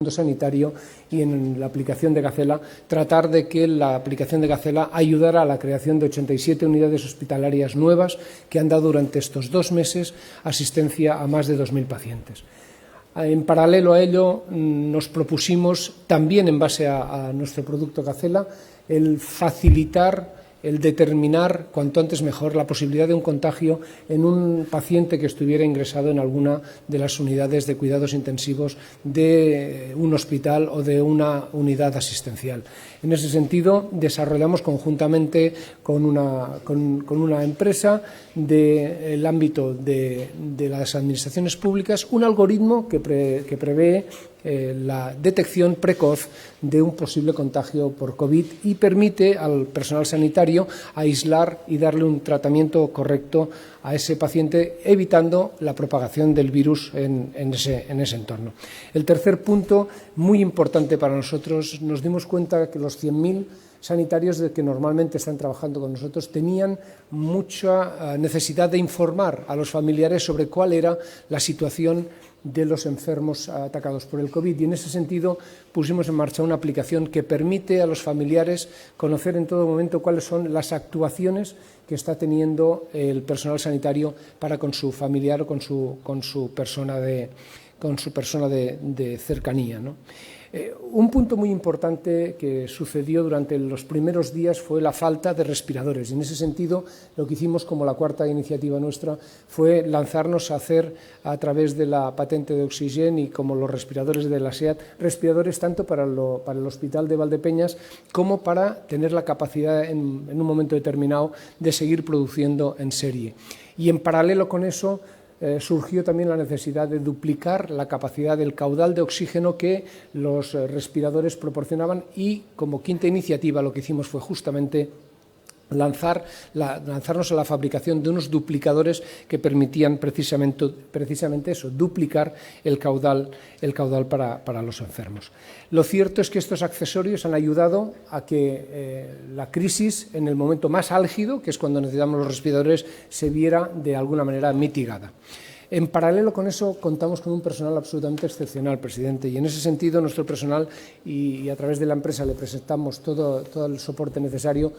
sanitario y en la aplicación de Gacela, tratar de que la aplicación de Gacela ayudara a la creación de 87 unidades hospitalarias nuevas que han dado durante estos 2 meses asistencia a más de 2.000 pacientes. En paralelo a ello, nos propusimos, también en base a nuestro producto Gacela, el facilitar, el determinar cuanto antes mejor la posibilidad de un contagio en un paciente que estuviera ingresado en alguna de las unidades de cuidados intensivos de un hospital o de una unidad asistencial. En ese sentido, desarrollamos conjuntamente con una empresa del ámbito de las administraciones públicas un algoritmo que prevé la detección precoz de un posible contagio por COVID y permite al personal sanitario aislar y darle un tratamiento correcto a ese paciente, evitando la propagación del virus en ese entorno. El tercer punto, muy importante para nosotros, nos dimos cuenta que los 100.000 sanitarios que normalmente están trabajando con nosotros tenían mucha necesidad de informar a los familiares sobre cuál era la situación de los enfermos atacados por el COVID. Y en ese sentido pusimos en marcha una aplicación que permite a los familiares conocer en todo momento cuáles son las actuaciones que está teniendo el personal sanitario para con su familiar o con su persona de cercanía, ¿no? Un punto muy importante que sucedió durante los primeros días fue la falta de respiradores. Y en ese sentido, lo que hicimos como la cuarta iniciativa nuestra fue lanzarnos a hacer, a través de la patente de Oxygen y como los respiradores de la SEAT, respiradores tanto para el Hospital de Valdepeñas como para tener la capacidad en un momento determinado de seguir produciendo en serie. Y en paralelo con eso, surgió también la necesidad de duplicar la capacidad del caudal de oxígeno que los respiradores proporcionaban y, como quinta iniciativa, lo que hicimos fue justamente lanzarnos a la fabricación de unos duplicadores que permitían precisamente eso, duplicar el caudal para los enfermos. Lo cierto es que estos accesorios han ayudado a que la crisis, en el momento más álgido, que es cuando necesitamos los respiradores, se viera de alguna manera mitigada. En paralelo con eso, contamos con un personal absolutamente excepcional, presidente, y en ese sentido nuestro personal, y a través de la empresa le presentamos todo el soporte necesario,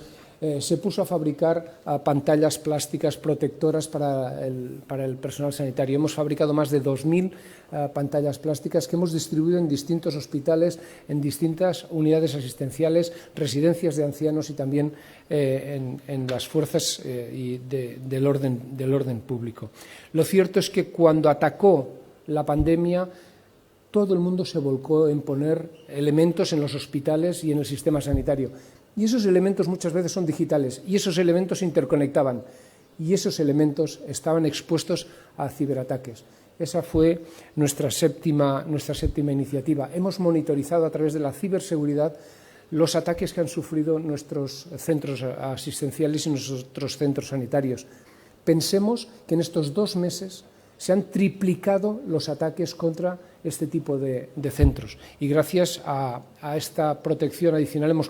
se puso a fabricar pantallas plásticas protectoras para el personal sanitario. Hemos fabricado más de 2.000 pantallas plásticas que hemos distribuido en distintos hospitales, en distintas unidades asistenciales, residencias de ancianos y también en las fuerzas del orden público. Lo cierto es que cuando atacó la pandemia, todo el mundo se volcó en poner elementos en los hospitales y en el sistema sanitario. Y esos elementos muchas veces son digitales y esos elementos se interconectaban y esos elementos estaban expuestos a ciberataques. Esa fue nuestra séptima iniciativa. Hemos monitorizado a través de la ciberseguridad los ataques que han sufrido nuestros centros asistenciales y nuestros centros sanitarios. Pensemos que en estos 2 meses se han triplicado los ataques contra este tipo de centros y gracias a esta protección adicional hemos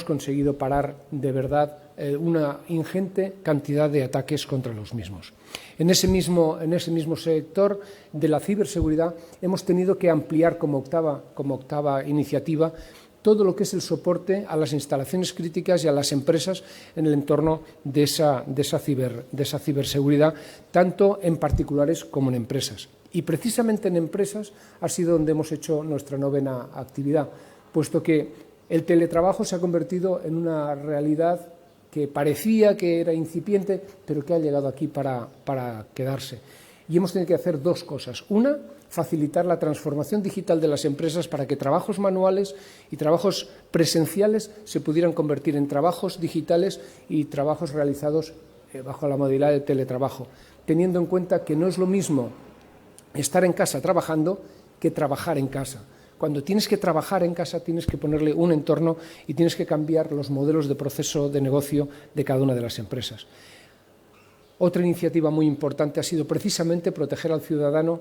conseguido parar de verdad una ingente cantidad de ataques contra los mismos. En ese mismo sector de la ciberseguridad hemos tenido que ampliar como octava iniciativa todo lo que es el soporte a las instalaciones críticas y a las empresas en el entorno de esa ciberseguridad, tanto en particulares como en empresas. Y precisamente en empresas ha sido donde hemos hecho nuestra 9ª actividad, puesto que el teletrabajo se ha convertido en una realidad que parecía que era incipiente, pero que ha llegado aquí para quedarse. Y hemos tenido que hacer 2 cosas. Una, facilitar la transformación digital de las empresas para que trabajos manuales y trabajos presenciales se pudieran convertir en trabajos digitales y trabajos realizados bajo la modalidad de teletrabajo, teniendo en cuenta que no es lo mismo estar en casa trabajando que trabajar en casa. Cuando tienes que trabajar en casa tienes que ponerle un entorno y tienes que cambiar los modelos de proceso de negocio de cada una de las empresas. Otra iniciativa muy importante ha sido precisamente proteger al ciudadano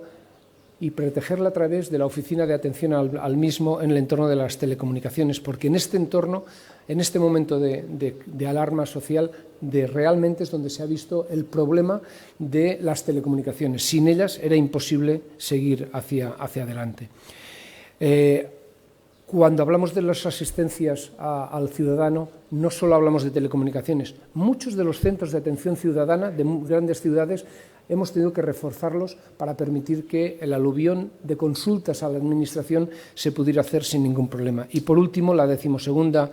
y protegerla a través de la Oficina de Atención al mismo en el entorno de las telecomunicaciones, porque en este entorno, en este momento de alarma social, realmente es donde se ha visto el problema de las telecomunicaciones. Sin ellas era imposible seguir hacia adelante. Cuando hablamos de las asistencias al ciudadano, no solo hablamos de telecomunicaciones. Muchos de los centros de atención ciudadana de grandes ciudades hemos tenido que reforzarlos para permitir que el aluvión de consultas a la Administración se pudiera hacer sin ningún problema. Y por último, la 12ª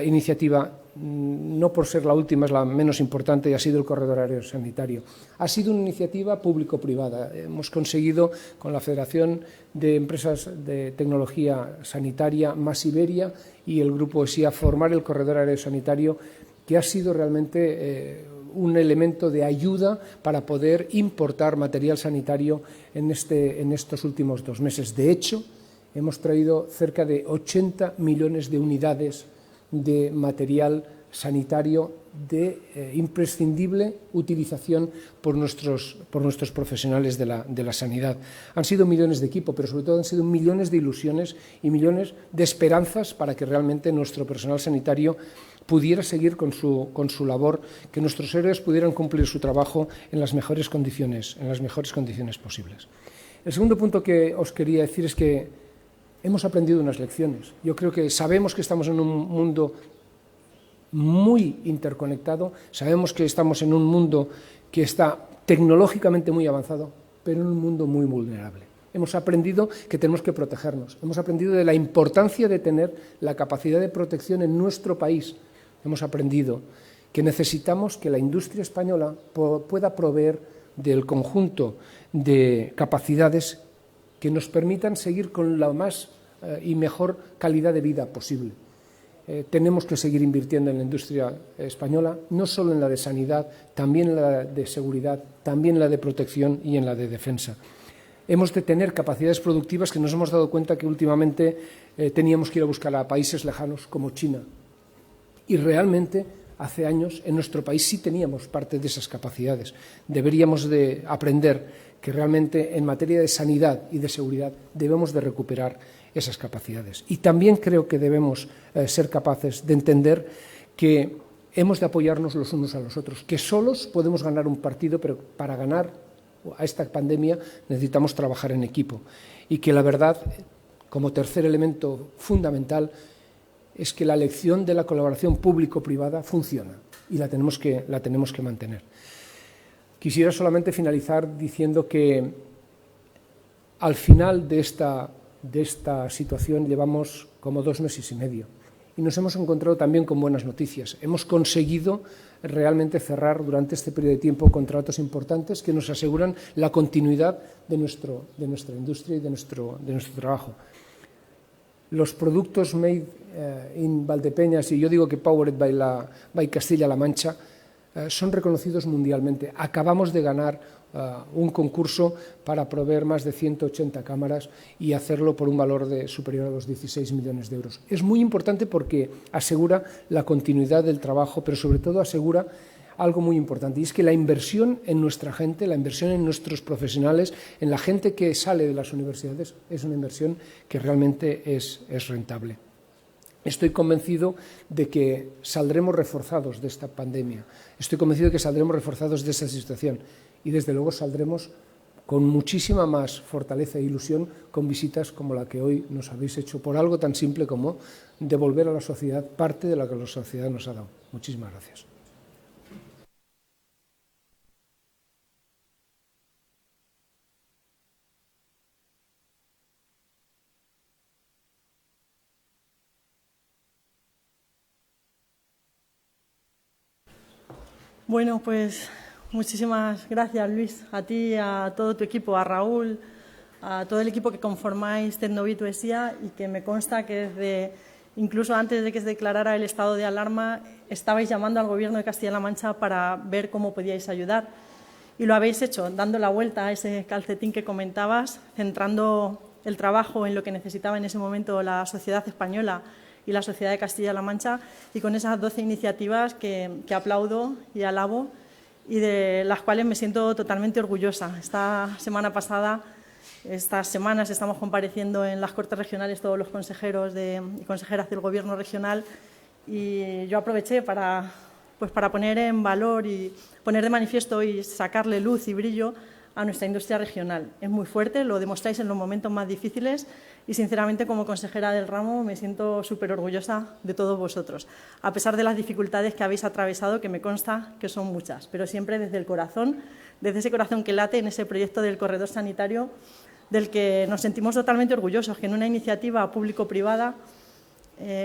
iniciativa, no por ser la última, es la menos importante, y ha sido el corredor aéreo sanitario. Ha sido una iniciativa público-privada. Hemos conseguido, con la Federación de Empresas de Tecnología Sanitaria, Más Iberia y el Grupo ESIA, formar el corredor aéreo sanitario, que ha sido realmente un elemento de ayuda para poder importar material sanitario en estos últimos 2 meses. De hecho, hemos traído cerca de 80 millones de unidades de material sanitario de imprescindible utilización por nuestros profesionales de la sanidad. Han sido millones de equipo, pero sobre todo han sido millones de ilusiones y millones de esperanzas para que realmente nuestro personal sanitario pudiera seguir con su labor, que nuestros héroes pudieran cumplir su trabajo en las mejores condiciones posibles. El segundo punto que os quería decir es que hemos aprendido unas lecciones. Yo creo que sabemos que estamos en un mundo muy interconectado, sabemos que estamos en un mundo que está tecnológicamente muy avanzado, pero en un mundo muy vulnerable. Hemos aprendido que tenemos que protegernos, hemos aprendido de la importancia de tener la capacidad de protección en nuestro país. Hemos aprendido que necesitamos que la industria española pueda proveer del conjunto de capacidades que nos permitan seguir con la más y mejor calidad de vida posible. Tenemos que seguir invirtiendo en la industria española, no solo en la de sanidad, también en la de seguridad, también en la de protección y en la de defensa. Hemos de tener capacidades productivas que nos hemos dado cuenta que últimamente teníamos que ir a buscar a países lejanos como China. Y realmente hace años en nuestro país sí teníamos parte de esas capacidades. Deberíamos de aprender que realmente en materia de sanidad y de seguridad debemos de recuperar esas capacidades. Y también creo que debemos ser capaces de entender que hemos de apoyarnos los unos a los otros, que solos podemos ganar un partido, pero para ganar a esta pandemia necesitamos trabajar en equipo. Y que la verdad, como tercer elemento fundamental, es que la lección de la colaboración público-privada funciona y la tenemos que mantener. Quisiera solamente finalizar diciendo que al final de esta situación llevamos como 2 meses y medio y nos hemos encontrado también con buenas noticias. Hemos conseguido realmente cerrar durante este periodo de tiempo contratos importantes que nos aseguran la continuidad de nuestra industria y de nuestro trabajo. Los productos made in Valdepeñas, y yo digo que powered by Castilla-La Mancha, son reconocidos mundialmente. Acabamos de ganar un concurso para proveer más de 180 cámaras y hacerlo por un valor superior a los 16 millones de euros. Es muy importante porque asegura la continuidad del trabajo, pero sobre todo asegura algo muy importante, y es que la inversión en nuestra gente, la inversión en nuestros profesionales, en la gente que sale de las universidades, es una inversión que realmente es rentable. Estoy convencido de que saldremos reforzados de esta pandemia, estoy convencido de que saldremos reforzados de esta situación y desde luego saldremos con muchísima más fortaleza e ilusión con visitas como la que hoy nos habéis hecho por algo tan simple como devolver a la sociedad parte de lo que la sociedad nos ha dado. Muchísimas gracias. Bueno, pues muchísimas gracias, Luis, a ti, a todo tu equipo, a Raúl, a todo el equipo que conformáis Tecnovit ESIA y que me consta que incluso antes de que se declarara el estado de alarma estabais llamando al Gobierno de Castilla-La Mancha para ver cómo podíais ayudar. Y lo habéis hecho, dando la vuelta a ese calcetín que comentabas, centrando el trabajo en lo que necesitaba en ese momento la sociedad española y la sociedad de Castilla-La Mancha, y con esas 12 iniciativas que aplaudo y alabo y de las cuales me siento totalmente orgullosa. Estas semanas estamos compareciendo en las Cortes Regionales todos los consejeros y consejeras del Gobierno regional y yo aproveché para poner en valor y poner de manifiesto y sacarle luz y brillo a nuestra industria regional. Es muy fuerte, lo demostráis en los momentos más difíciles y, sinceramente, como consejera del ramo, me siento súper orgullosa de todos vosotros, a pesar de las dificultades que habéis atravesado, que me consta que son muchas, pero siempre desde el corazón, desde ese corazón que late en ese proyecto del corredor sanitario, del que nos sentimos totalmente orgullosos, que en una iniciativa público-privada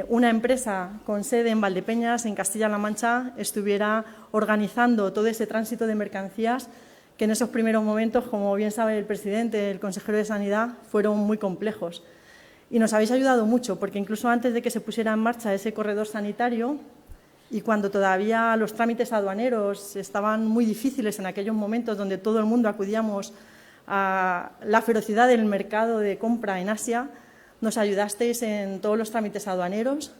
una empresa con sede en Valdepeñas, en Castilla-La Mancha, estuviera organizando todo ese tránsito de mercancías que en esos primeros momentos, como bien sabe el presidente, el consejero de Sanidad, fueron muy complejos. Y nos habéis ayudado mucho, porque incluso antes de que se pusiera en marcha ese corredor sanitario y cuando todavía los trámites aduaneros estaban muy difíciles en aquellos momentos donde todo el mundo acudíamos a la ferocidad del mercado de compra en Asia, nos ayudasteis en todos los trámites aduaneros,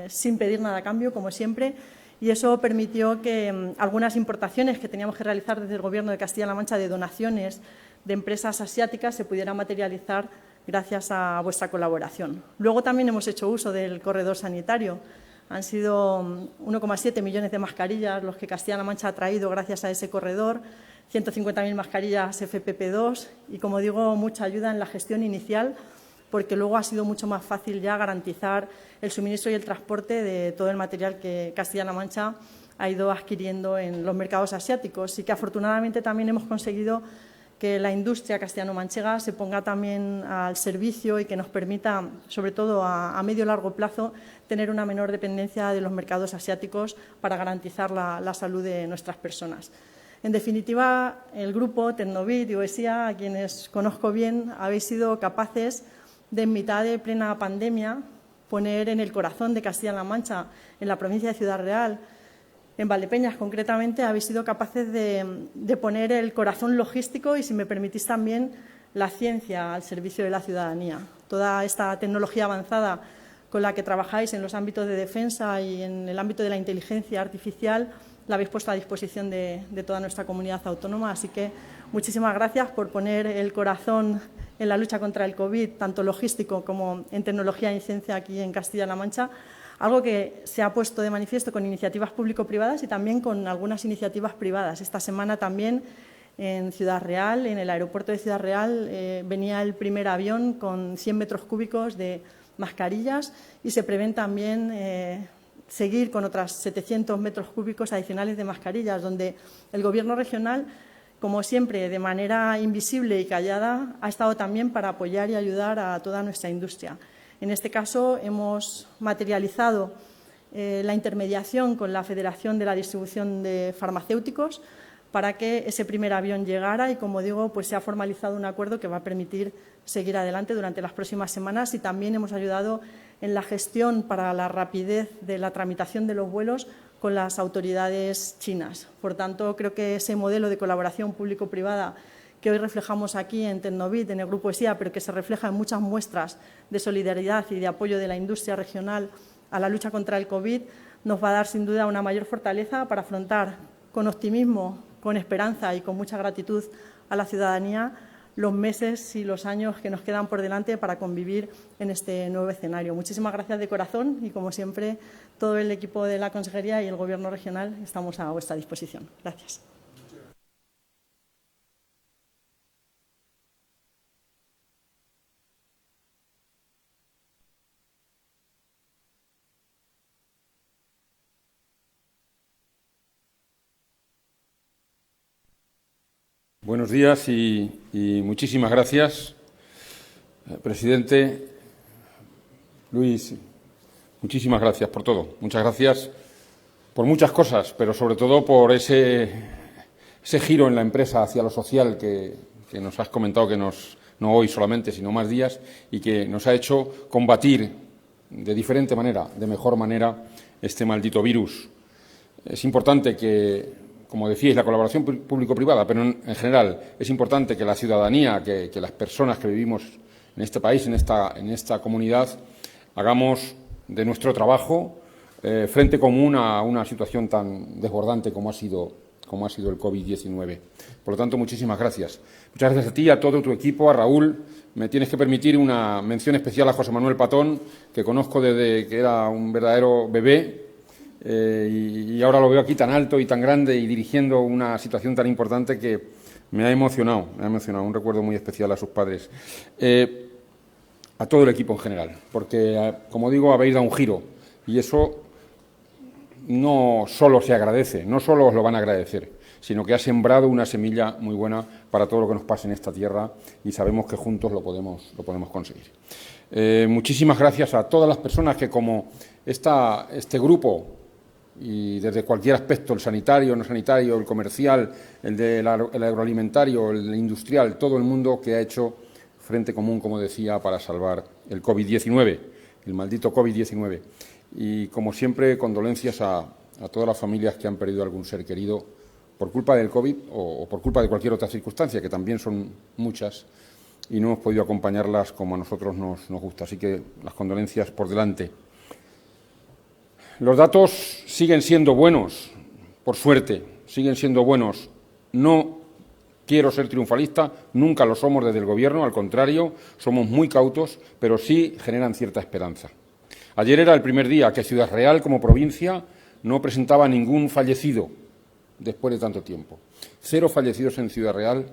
sin pedir nada a cambio, como siempre, y eso permitió que algunas importaciones que teníamos que realizar desde el Gobierno de Castilla-La Mancha de donaciones de empresas asiáticas se pudieran materializar gracias a vuestra colaboración. Luego también hemos hecho uso del corredor sanitario. Han sido 1,7 millones de mascarillas los que Castilla-La Mancha ha traído gracias a ese corredor, 150.000 mascarillas FFP2 y, como digo, mucha ayuda en la gestión inicial, porque luego ha sido mucho más fácil ya garantizar el suministro y el transporte de todo el material que Castilla-La Mancha ha ido adquiriendo en los mercados asiáticos y que afortunadamente también hemos conseguido que la industria castellano-manchega se ponga también al servicio y que nos permita, sobre todo a medio y largo plazo, tener una menor dependencia de los mercados asiáticos para garantizar la salud de nuestras personas. En definitiva, el grupo Tecnobit y OESIA, a quienes conozco bien, habéis sido capaces de, en mitad de plena pandemia, poner en el corazón de Castilla-La Mancha, en la provincia de Ciudad Real, en Valdepeñas concretamente, habéis sido capaces de poner el corazón logístico y, si me permitís, también la ciencia al servicio de la ciudadanía. Toda esta tecnología avanzada con la que trabajáis en los ámbitos de defensa y en el ámbito de la inteligencia artificial la habéis puesto a disposición de toda nuestra comunidad autónoma. Así que muchísimas gracias por poner el corazón en la lucha contra el COVID, tanto logístico como en tecnología y ciencia aquí en Castilla-La Mancha, algo que se ha puesto de manifiesto con iniciativas público-privadas y también con algunas iniciativas privadas. Esta semana también en Ciudad Real, en el aeropuerto de Ciudad Real, venía el primer avión con 100 metros cúbicos de mascarillas y se prevén también seguir con otras 700 metros cúbicos adicionales de mascarillas, donde el Gobierno regional, como siempre, de manera invisible y callada, ha estado también para apoyar y ayudar a toda nuestra industria. En este caso, hemos materializado la intermediación con la Federación de la Distribución de Farmacéuticos para que ese primer avión llegara y, como digo, pues se ha formalizado un acuerdo que va a permitir seguir adelante durante las próximas semanas y también hemos ayudado en la gestión para la rapidez de la tramitación de los vuelos con las autoridades chinas. Por tanto, creo que ese modelo de colaboración público-privada que hoy reflejamos aquí en Tecnobit, en el Grupo ESIA, pero que se refleja en muchas muestras de solidaridad y de apoyo de la industria regional a la lucha contra el COVID, nos va a dar sin duda una mayor fortaleza para afrontar con optimismo, con esperanza y con mucha gratitud a la ciudadanía los meses y los años que nos quedan por delante para convivir en este nuevo escenario. Muchísimas gracias de corazón y, como siempre, todo el equipo de la Consejería y el Gobierno regional estamos a vuestra disposición. Gracias. Buenos días y muchísimas gracias, presidente. Luis, muchísimas gracias por todo. Muchas gracias por muchas cosas, pero sobre todo por ese giro en la empresa hacia lo social que nos has comentado, que no hoy solamente, sino más días, y que nos ha hecho combatir de diferente manera, de mejor manera, este maldito virus. Es importante que, como decíais, la colaboración público-privada, pero en general es importante que la ciudadanía, que las personas que vivimos en este país, en esta comunidad, hagamos de nuestro trabajo frente común a una situación tan desbordante como ha sido el COVID-19. Por lo tanto, muchísimas gracias. Muchas gracias a ti, a todo tu equipo, a Raúl. Me tienes que permitir una mención especial a José Manuel Patón, que conozco desde que era un verdadero bebé. Y ahora lo veo aquí tan alto y tan grande y dirigiendo una situación tan importante que Me ha emocionado, un recuerdo muy especial a sus padres. A todo el equipo en general, porque, como digo, habéis dado un giro y eso no solo se agradece, no solo os lo van a agradecer, sino que ha sembrado una semilla muy buena para todo lo que nos pase en esta tierra y sabemos que juntos lo podemos conseguir. Muchísimas gracias a todas las personas que, como este grupo, y desde cualquier aspecto, el sanitario, el no sanitario, el comercial, el agroalimentario, el industrial, todo el mundo que ha hecho frente común, como decía, para salvar el COVID-19, el maldito COVID-19. Y, como siempre, condolencias a todas las familias que han perdido algún ser querido por culpa del COVID o por culpa de cualquier otra circunstancia, que también son muchas, y no hemos podido acompañarlas como a nosotros nos gusta. Así que las condolencias por delante. Los datos siguen siendo buenos, por suerte, siguen siendo buenos. No quiero ser triunfalista, nunca lo somos desde el Gobierno, al contrario, somos muy cautos, pero sí generan cierta esperanza. Ayer era el primer día que Ciudad Real, como provincia, no presentaba ningún fallecido después de tanto tiempo. 0 fallecidos en Ciudad Real.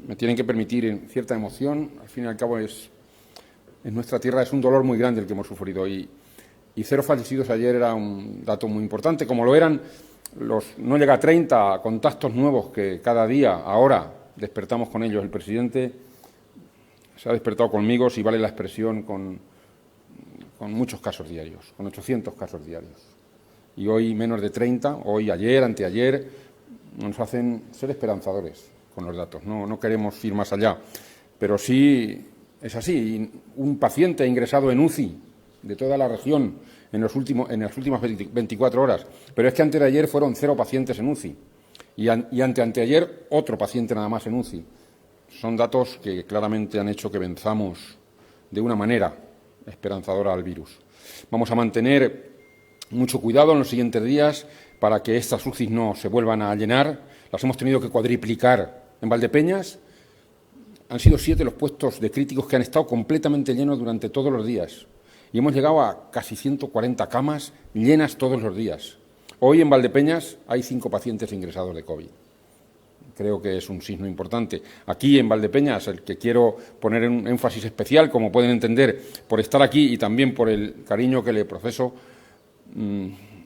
Me tienen que permitir cierta emoción, al fin y al cabo en nuestra tierra es un dolor muy grande el que hemos sufrido y 0 fallecidos ayer era un dato muy importante, como lo eran no llega a 30 contactos nuevos que cada día, ahora, despertamos con ellos. El presidente se ha despertado conmigo, si vale la expresión, con muchos casos diarios, con 800 casos diarios. Y hoy menos de 30, hoy, ayer, anteayer, nos hacen ser esperanzadores con los datos. No queremos ir más allá, pero sí es así. Un paciente ingresado en UCI de toda la región en las últimas 24 horas. Pero es que antes de ayer fueron 0 pacientes en UCI y anteayer otro paciente nada más en UCI. Son datos que claramente han hecho que venzamos de una manera esperanzadora al virus. Vamos a mantener mucho cuidado en los siguientes días para que estas UCIs no se vuelvan a llenar. Las hemos tenido que cuadriplicar en Valdepeñas. Han sido 7 los puestos de críticos que han estado completamente llenos durante todos los días. Y hemos llegado a casi 140 camas llenas todos los días. Hoy en Valdepeñas hay 5 pacientes ingresados de COVID. Creo que es un signo importante. Aquí en Valdepeñas, el que quiero poner un énfasis especial, como pueden entender, por estar aquí y también por el cariño que le proceso,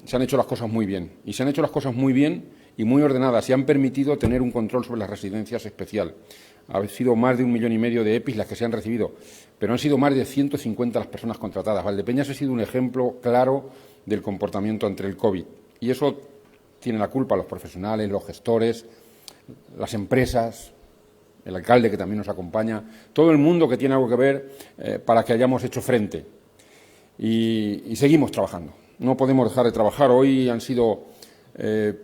se han hecho las cosas muy bien. Y se han hecho las cosas muy bien y muy ordenadas y han permitido tener un control sobre las residencias especial. Ha sido más de 1,5 millones de EPIs las que se han recibido, pero han sido más de 150 las personas contratadas. Valdepeñas ha sido un ejemplo claro del comportamiento ante el COVID. Y eso tiene la culpa los profesionales, los gestores, las empresas, el alcalde que también nos acompaña, todo el mundo que tiene algo que ver para que hayamos hecho frente. Y seguimos trabajando. No podemos dejar de trabajar. Hoy han sido casi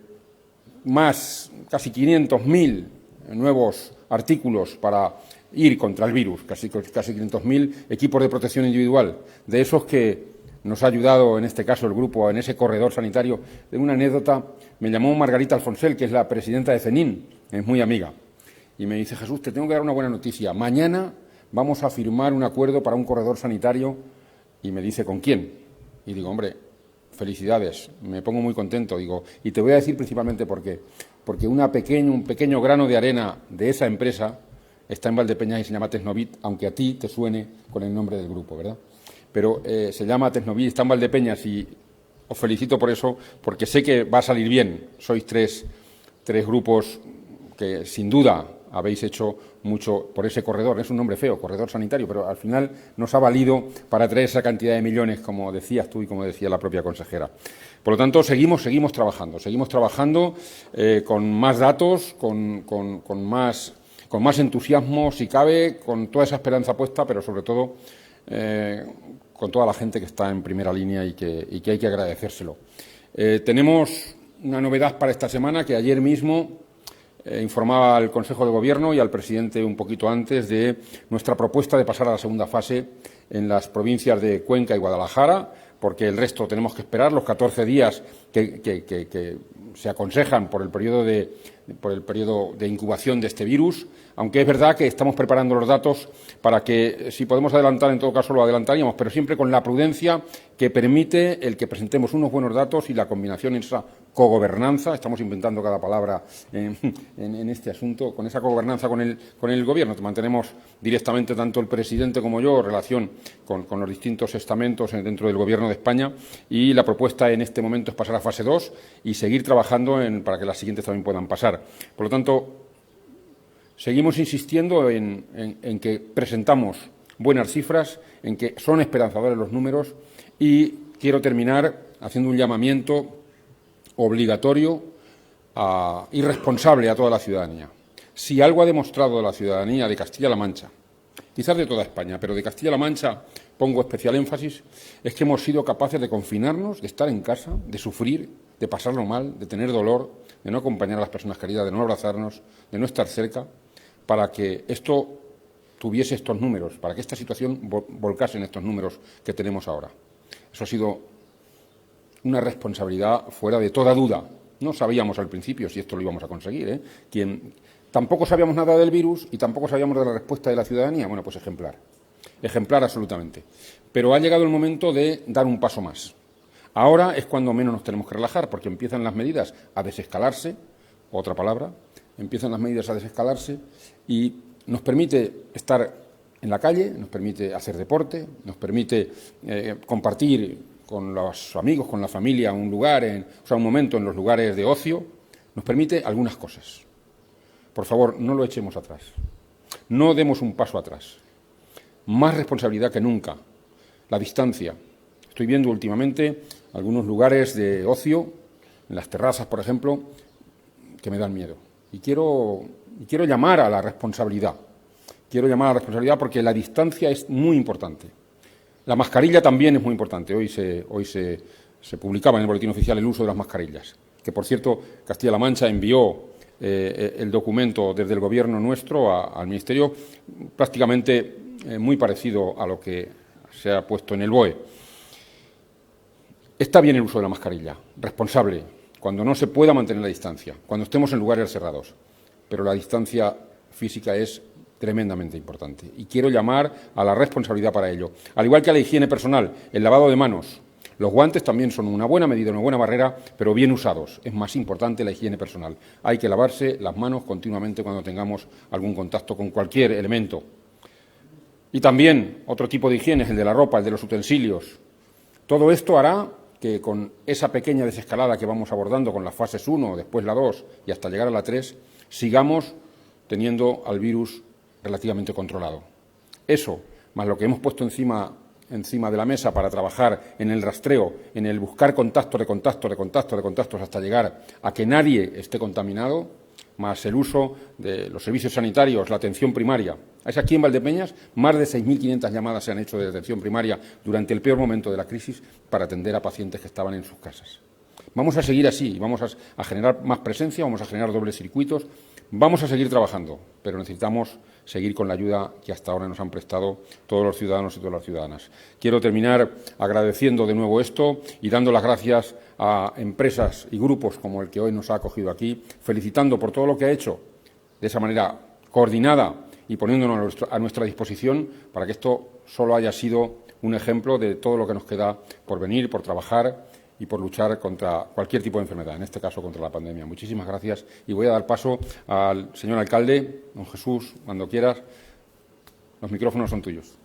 500.000 nuevos artículos para ir contra el virus, casi 500.000 equipos de protección individual, de esos que nos ha ayudado en este caso el grupo en ese corredor sanitario. De una anécdota, me llamó Margarita Alfonsel, que es la presidenta de CENIN, es muy amiga, y me dice: Jesús, te tengo que dar una buena noticia, mañana vamos a firmar un acuerdo para un corredor sanitario. Y me dice: ¿con quién? Y digo: hombre, felicidades, me pongo muy contento. Digo, y te voy a decir principalmente por qué. Porque un pequeño grano de arena de esa empresa está en Valdepeñas y se llama Tecnovit, aunque a ti te suene con el nombre del grupo, ¿verdad? Pero se llama Tecnovit, está en Valdepeñas y os felicito por eso, porque sé que va a salir bien. Sois tres grupos que, sin duda, habéis hecho mucho por ese corredor. Es un nombre feo, corredor sanitario, pero al final nos ha valido para traer esa cantidad de millones, como decías tú y como decía la propia consejera. Por lo tanto, seguimos trabajando con más datos, con más entusiasmo, si cabe, con toda esa esperanza puesta, pero sobre todo con toda la gente que está en primera línea y que hay que agradecérselo. Tenemos una novedad para esta semana, que ayer mismo informaba al Consejo de Gobierno y al presidente un poquito antes de nuestra propuesta de pasar a la segunda fase en las provincias de Cuenca y Guadalajara, porque el resto tenemos que esperar los 14 días que se aconsejan por el periodo de incubación de este virus, aunque es verdad que estamos preparando los datos para que, si podemos adelantar, en todo caso lo adelantaríamos, pero siempre con la prudencia que permite el que presentemos unos buenos datos y la combinación esa cogobernanza, estamos inventando cada palabra en este asunto, con esa cogobernanza con el Gobierno. Mantenemos directamente tanto el presidente como yo relación con los distintos estamentos dentro del Gobierno de España, y la propuesta en este momento es pasar a fase 2 y seguir trabajando para que las siguientes también puedan pasar. Por lo tanto, seguimos insistiendo en que presentamos buenas cifras, en que son esperanzadores los números, y quiero terminar haciendo un llamamiento obligatorio y responsable a toda la ciudadanía. Si algo ha demostrado la ciudadanía de Castilla-La Mancha, quizás de toda España, pero de Castilla-La Mancha pongo especial énfasis, es que hemos sido capaces de confinarnos, de estar en casa, de sufrir, de pasarlo mal, de tener dolor, de no acompañar a las personas queridas, de no abrazarnos, de no estar cerca, para que esto tuviese estos números, para que esta situación volcase en estos números que tenemos ahora. Eso ha sido una responsabilidad fuera de toda duda. No sabíamos al principio si esto lo íbamos a conseguir, Tampoco sabíamos nada del virus y tampoco sabíamos de la respuesta de la ciudadanía. Bueno, pues ejemplar. Ejemplar absolutamente. Pero ha llegado el momento de dar un paso más. Ahora es cuando menos nos tenemos que relajar, porque empiezan las medidas a desescalarse, otra palabra, empiezan las medidas a desescalarse y nos permite estar en la calle, nos permite hacer deporte, nos permite compartir con los amigos, con la familia, un momento en los lugares de ocio, nos permite algunas cosas. Por favor, no lo echemos atrás. No demos un paso atrás. Más responsabilidad que nunca. La distancia. Estoy viendo últimamente algunos lugares de ocio, en las terrazas, por ejemplo, que me dan miedo. Y quiero llamar a la responsabilidad. Quiero llamar a la responsabilidad porque la distancia es muy importante. La mascarilla también es muy importante. Hoy se publicaba en el Boletín Oficial el uso de las mascarillas, que, por cierto, Castilla-La Mancha envió el documento desde el Gobierno nuestro al Ministerio, prácticamente muy parecido a lo que se ha puesto en el BOE. Está bien el uso de la mascarilla, responsable, cuando no se pueda mantener la distancia, cuando estemos en lugares cerrados, pero la distancia física es tremendamente importante y quiero llamar a la responsabilidad para ello. Al igual que a la higiene personal, el lavado de manos, los guantes también son una buena medida, una buena barrera, pero bien usados. Es más importante la higiene personal. Hay que lavarse las manos continuamente cuando tengamos algún contacto con cualquier elemento. Y también otro tipo de higiene es el de la ropa, el de los utensilios. Todo esto hará que con esa pequeña desescalada que vamos abordando con las fases 1, después la 2 y hasta llegar a la 3, sigamos teniendo al virus relativamente controlado. Eso, más lo que hemos puesto encima de la mesa para trabajar en el rastreo, en el buscar contactos hasta llegar a que nadie esté contaminado, más el uso de los servicios sanitarios, la atención primaria. Es aquí en Valdepeñas, más de 6.500 llamadas se han hecho de atención primaria durante el peor momento de la crisis para atender a pacientes que estaban en sus casas. Vamos a seguir así, vamos a generar más presencia, vamos a generar dobles circuitos, vamos a seguir trabajando, pero necesitamos seguir con la ayuda que hasta ahora nos han prestado todos los ciudadanos y todas las ciudadanas. Quiero terminar agradeciendo de nuevo esto y dando las gracias a empresas y grupos como el que hoy nos ha acogido aquí, felicitando por todo lo que ha hecho de esa manera coordinada y poniéndonos a nuestra disposición para que esto solo haya sido un ejemplo de todo lo que nos queda por venir, por trabajar y por luchar contra cualquier tipo de enfermedad, en este caso contra la pandemia. Muchísimas gracias y voy a dar paso al señor alcalde, don Jesús, cuando quieras. Los micrófonos son tuyos.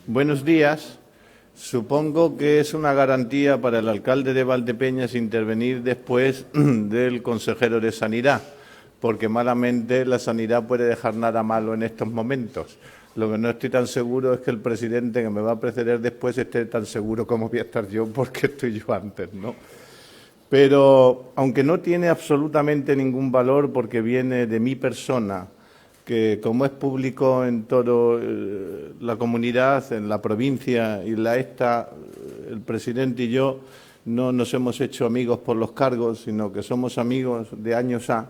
Buenos días. Supongo que es una garantía para el alcalde de Valdepeñas intervenir después del consejero de Sanidad, porque malamente la sanidad puede dejar nada malo en estos momentos. Lo que no estoy tan seguro es que el presidente que me va a preceder después esté tan seguro como voy a estar yo, porque estoy yo antes, ¿no? Pero, aunque no tiene absolutamente ningún valor porque viene de mi persona, que como es público en toda la comunidad, en la provincia y el presidente y yo no nos hemos hecho amigos por los cargos, sino que somos amigos de años A,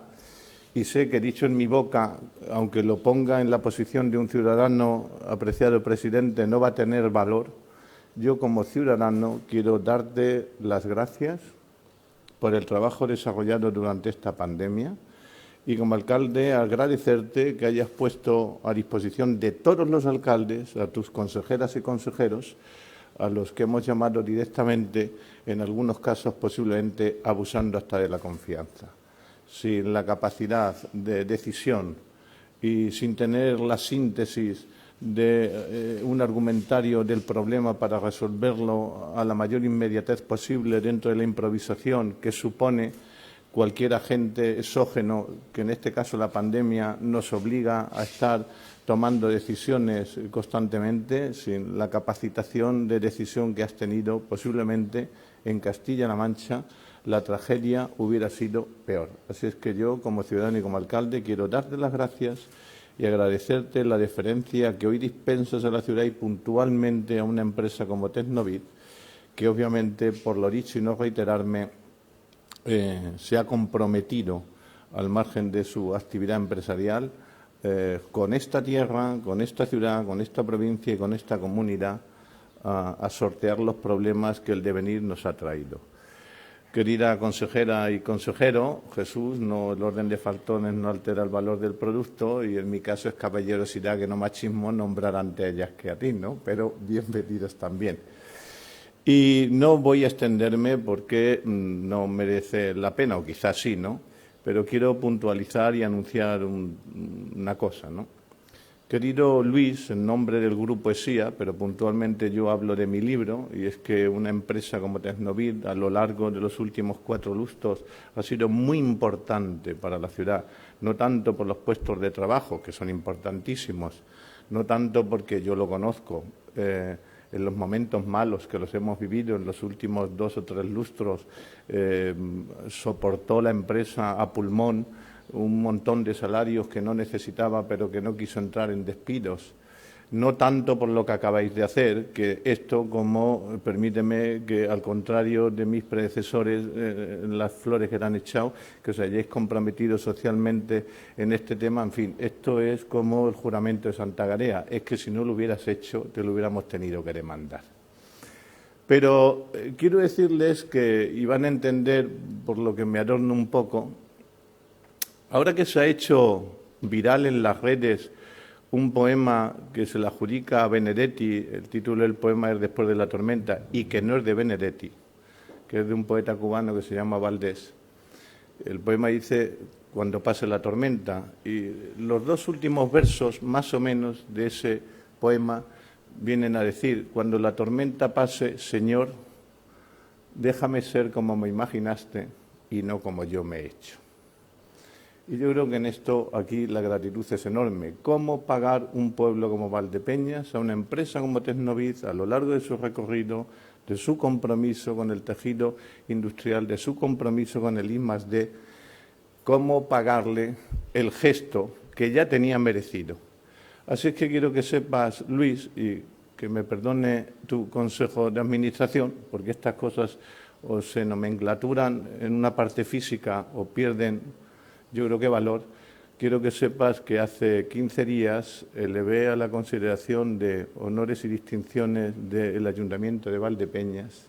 y sé que dicho en mi boca, aunque lo ponga en la posición de un ciudadano, apreciado presidente, no va a tener valor. Yo como ciudadano quiero darte las gracias por el trabajo desarrollado durante esta pandemia y como alcalde agradecerte que hayas puesto a disposición de todos los alcaldes, a tus consejeras y consejeros, a los que hemos llamado directamente, en algunos casos posiblemente abusando hasta de la confianza. Sin la capacidad de decisión y sin tener la síntesis de un argumentario del problema para resolverlo a la mayor inmediatez posible dentro de la improvisación que supone cualquier agente exógeno, que en este caso la pandemia nos obliga a estar tomando decisiones constantemente, sin la capacitación de decisión que has tenido, posiblemente en Castilla-La Mancha la tragedia hubiera sido peor. Así es que yo, como ciudadano y como alcalde, quiero darte las gracias y agradecerte la deferencia que hoy dispensas a la ciudad y puntualmente a una empresa como Tecnovit, que obviamente, por lo dicho y no reiterarme, se ha comprometido, al margen de su actividad empresarial, con esta tierra, con esta ciudad, con esta provincia y con esta comunidad a sortear los problemas que el devenir nos ha traído. Querida consejera y consejero, Jesús, no, el orden de faltones no altera el valor del producto y en mi caso es caballerosidad que no machismo nombrar ante ellas que a ti, ¿no? Pero bienvenidos también. Y no voy a extenderme porque no merece la pena, o quizás sí, ¿no? Pero quiero puntualizar y anunciar una cosa, ¿no? Querido Luis, en nombre del Grupo ESIA, pero puntualmente yo hablo de mi libro, y es que una empresa como Tecnovit a lo largo de los últimos 4 lustros ha sido muy importante para la ciudad, no tanto por los puestos de trabajo, que son importantísimos, no tanto porque yo lo conozco, en los momentos malos que los hemos vivido en los últimos 2 o 3 lustros, soportó la empresa a pulmón un montón de salarios que no necesitaba, pero que no quiso entrar en despidos. No tanto por lo que acabáis de hacer, que esto, como, permíteme, que al contrario de mis predecesores, las flores que le han echado, que os hayáis comprometido socialmente en este tema, en fin, esto es como el juramento de Santa Garea, es que si no lo hubieras hecho, te lo hubiéramos tenido que demandar. Pero quiero decirles que, y van a entender, por lo que me adorno un poco, ahora que se ha hecho viral en las redes un poema que se le adjudica a Benedetti, el título del poema es Después de la tormenta, y que no es de Benedetti, que es de un poeta cubano que se llama Valdés. El poema dice cuando pase la tormenta, y los 2 últimos versos, más o menos, de ese poema vienen a decir: cuando la tormenta pase, Señor, déjame ser como me imaginaste y no como yo me he hecho. Y yo creo que en esto aquí la gratitud es enorme. ¿Cómo pagar un pueblo como Valdepeñas a una empresa como Tecnovit a lo largo de su recorrido, de su compromiso con el tejido industrial, de su compromiso con el I+D? ¿Cómo pagarle el gesto que ya tenía merecido? Así es que quiero que sepas, Luis, y que me perdone tu consejo de administración, porque estas cosas o se nomenclaturan en una parte física o pierden, yo creo que valor. Quiero que sepas que hace 15 días elevé a la consideración de honores y distinciones del Ayuntamiento de Valdepeñas